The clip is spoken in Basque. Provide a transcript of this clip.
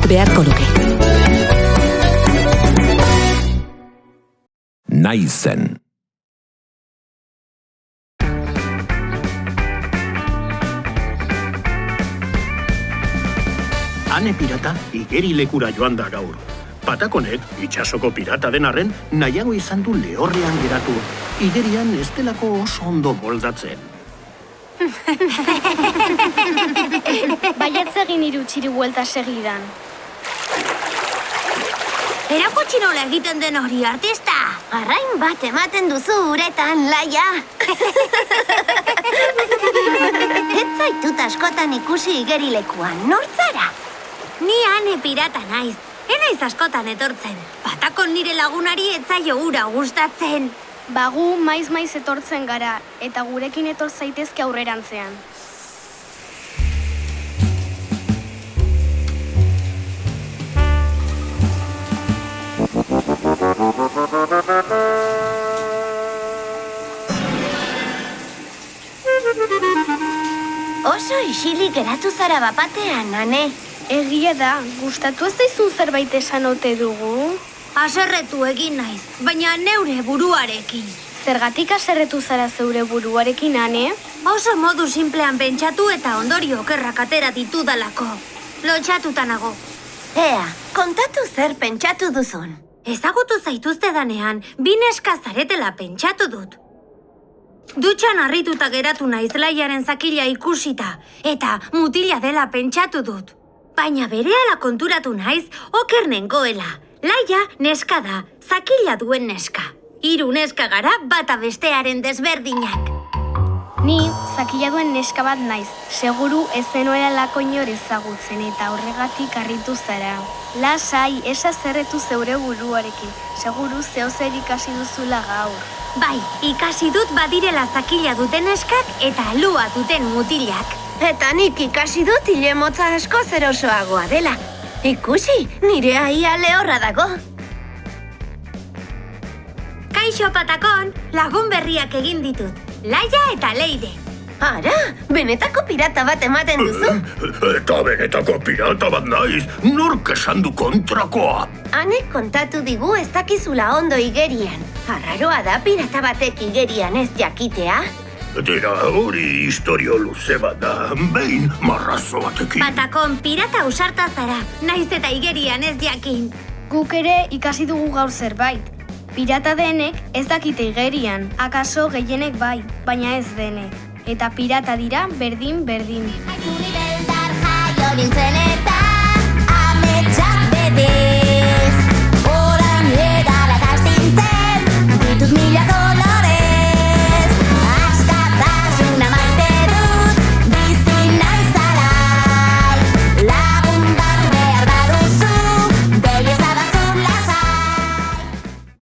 bat beharko luke. Naizen. Ane pirata igerilekura joan da gaur. Patakonek, itsasoko pirata den arren, nahiago izan du lehorrean geratu. Igerian ez delako oso ondo moldatzen. Baiatz egin irutxiri buelta segidan. Erakutsi nola egiten den hori, artista! Arrain bat ematen duzu uretan, Laia! Ez zaitut askotan ikusi igerilekuan, nortzara? Ni Ane pirata naiz, enaiz askotan etortzen. Patakon nire lagunari ez zaio ura gustatzen. Bagu maiz etortzen gara, eta gurekin etor zaitezke aurrerantzean. Oso isilik geratu zara bapatean, Ane. Egia da, gustatu ez daizun zerbait esan ote dugu? Haserretu egin naiz, baina neure buruarekin. Zergatik haserretu zara zeure buruarekin, Ane? Oso modu simplean pentsatu eta ondorio okerrak atera ditudalako. Lotxatuta nago. Ea, kontatu zer pentsatu duzun. Ezagutu zaituzte danean, bi neska zaretela pentsatu dut. Dutxan harrituta geratu naiz Laiaren zakila ikusita, eta mutila dela pentsatu dut. Baina berehala konturatu naiz, oker nengoela. Laia neska da, zakila duen neska. 3 neska gara bata bestearen desberdinak. Ni zakila duen neska bat naiz. Seguru ez zenuela lako inor ezagutzen eta horregatik harritu zara. Lasai, esa zerretu zeure buruarekin. Seguru zehozer ikasi duzula gaur. Bai, ikasi dut badirela zakila duten neskak eta lua duten mutilak. Eta nik ikasi dut hile motza asko zerosoagoa dela. Ikusi, nire aia lehorra dago. Kaixo Patakon, lagun berriak egin ditut. Laia eta Leire. Ara, benetako pirata bat ematen duzu? Eta benetako pirata bat naiz, nork esan du kontrakoa? Anek kontatu digu ez dakizula ondo igerian. Arraroa da pirata batek igerian ez jakitea. Dira, hori historio luze bat da, behin marrazo batekin. Patakon, pirata ausarta zara, naiz eta igerian ez jakin. Guk ere ikasi dugu gaur zerbait. Pirata denek ez dakite igerian, akaso gehienek bai, baina ez denek. Eta pirata dira berdin. Aitzuri beldar jaio nintzen eta